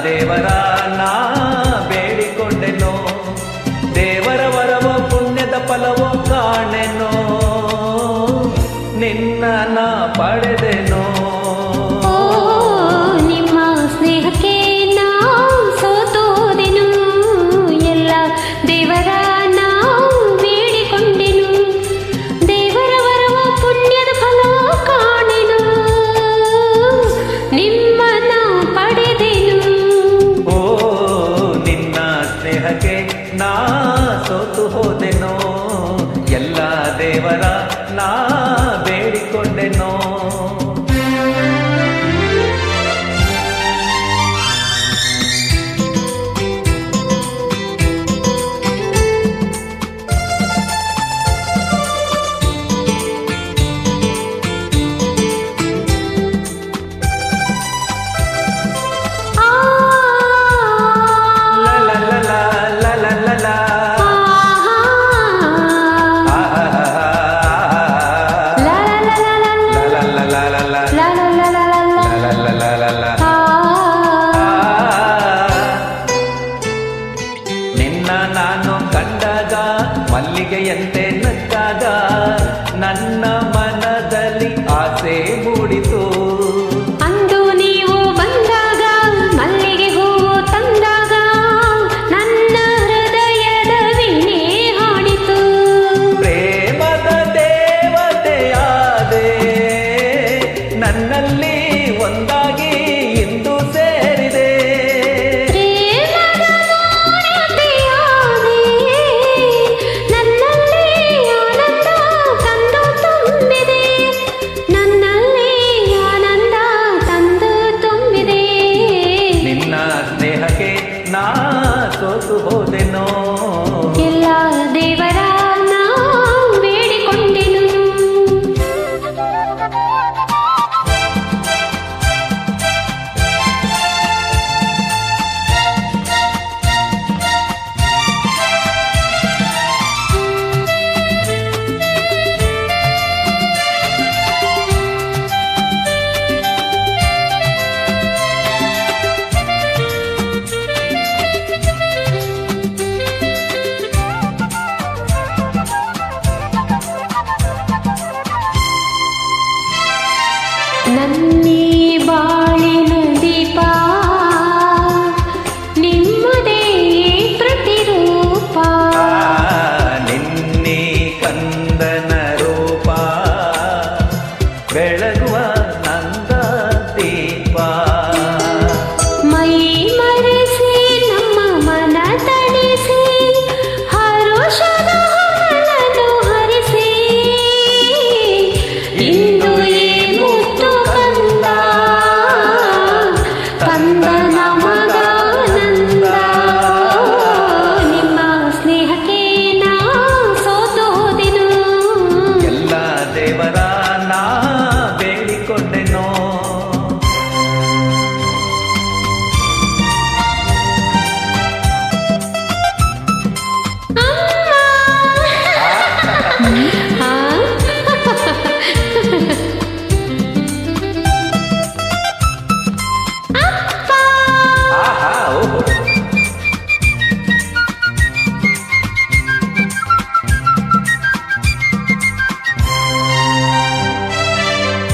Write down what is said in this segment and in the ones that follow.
ದೇವರ ನಾ ಬೇಡಿಕೊಂಡೆನೋ, ದೇವರ ವರವೋ ಪುಣ್ಯದ ಫಲವೋ ಕಾಣೆನೋ, ನಿನ್ನ ನಾ ಪಡೆದೆನೋ. ನಿಮ್ಮ ಸ್ನೇಹಕ್ಕೆ ನಾ ಸೋತೋದೆನು, ಎಲ್ಲ ದೇವರ ನಾ ಬೇಡಿಕೊಂಡೆನು, ದೇವರ ವರವ ಪುಣ್ಯದ ಫಲ ಕಾಣೆನು, ನಿಮ್ಮನ್ನ ಪಡೆದೆನು. ಓ ನಿನ್ನ ಸ್ನೇಹಕ್ಕೆ ನಾ ಸೋತು ಹೋದೆನೋ, ಎಲ್ಲ ದೇವರ ನಾ ಬೇಡಿಕೊಂಡೆನೋ. ನಿನ್ನ ನಾನು ಕಂಡಾಗ ಮಲ್ಲಿಗೆಯಂತೆ ನಕ್ಕಾಗ ನನ್ನ ಮನದಲ್ಲಿ ಆಸೆ ಮೂಡಿತು. ಅಂದು ನೀವು ಬಂದಾಗ ಮಲ್ಲಿಗೆ ಹೂವು ತಂದಾಗ ನನ್ನ ಹೃದಯದ ವೀಣೆ ಹಾಡಿತು. ಪ್ರೇಮದ ದೇವತೆಯಾದೆ ನನ್ನಲ್ಲಿ ಒಂದಾಗಿ ಇಂದು ಸೇರಿದೆ. ಸ್ನೇಹಕ್ಕೆ ನಾ ಸೋತು ಹೋದೆನೋ, ಎಲ್ಲ ದೇವರ ನಾ ಬೇಡಿಕೊಂಡೆನು. ನನ್ನಿ ಬಾಳಿನ ದೀಪ ನಿಮ್ಮದೇ ಪ್ರತಿರೂಪ, ನಿನ್ನೆ ಕಂದನ ರೂಪ ಬೆಳಗುವ ನಂದ ದೀಪ. ಮೈ ಮರೆಸಿ ನಮ್ಮ ಮನ ತಣಿಸಿ ಹರುಷದ ಹೊನಲನ್ನು ಹರಿಸಿ, ಇಂದು ನಿಮ್ಮ ಸ್ನೇಹಕ್ಕೆ ನಾ ಸೋತು ಹೋದೆನು, ಎಲ್ಲ ದೇವರ ನಾ ಬೇಡಿಕೊಂಡೆನೋ.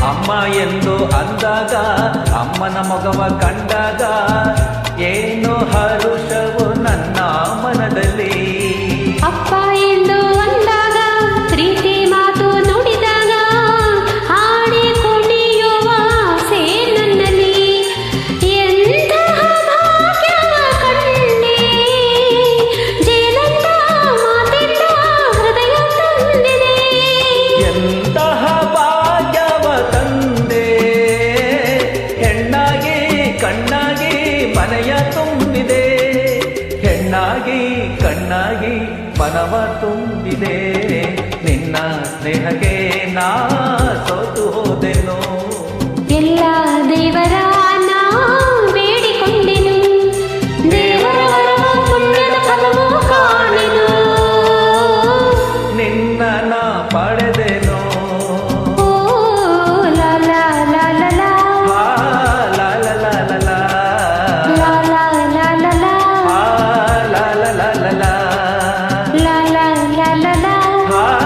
ಅಮ್ಮ ಎಂದು ಅಂದಾಗ ಅಮ್ಮನ ಮೊಗವ ಕಂಡಾಗ ಏನು ಹರುಷವು ನನ್ನ ಮನದಲ್ಲಿ. ಅಪ್ಪ ಎಂದು ಅಂದಾಗ ಪ್ರೀತಿ ಮಾತು ನುಡಿದಾಗ ಹಾಡಿ ಕುಣಿಯುವ ಆಸೆ ನನ್ನಲ್ಲಿ. ಎಂತಹ ಭಾಗ್ಯವ ಕಂಡೆ, ಜೇನಂತ ಮಾತಿಂದ ಹೃದಯ ತಂದಿದೆ. ಎಂತಹ ಭಾಗ್ಯವ ತಂದೆ, ಹೆಣ್ಣಾಗಿ ಕಣ್ಣಾಗಿ ಮನೆಯ ತುಂಬಿದೆ, ಹೆಣ್ಣಾಗಿ ಕಣ್ಣಾಗಿ ಮನವ ತುಂಬಿದೆ. ನಿನ್ನ ಸ್ನೇಹಕ್ಕೆ ನಾ ಸೋತು ಹೋದೆನು, ಎಲ್ಲ ದೇವರ ನಾ ಬೇಡಿಕೊಂಡೆನು, ದೇವರ ವರವ ಪುಣ್ಯದ ಫಲವೂ ಕಾಣೆನು, ನಿನ್ನ ನಾ ಪಡೆದೆನು. ಓ ಲಾ ಲಾ ಲಾ ಲಾ ಲಾ ಲಾ ಲಾ ಲಾ ಲಾ ಲಾ ಲಾ ಲಾ ಲಾ ಲಾ ಲಾ ಲಾ ಲಾ. ಹಾ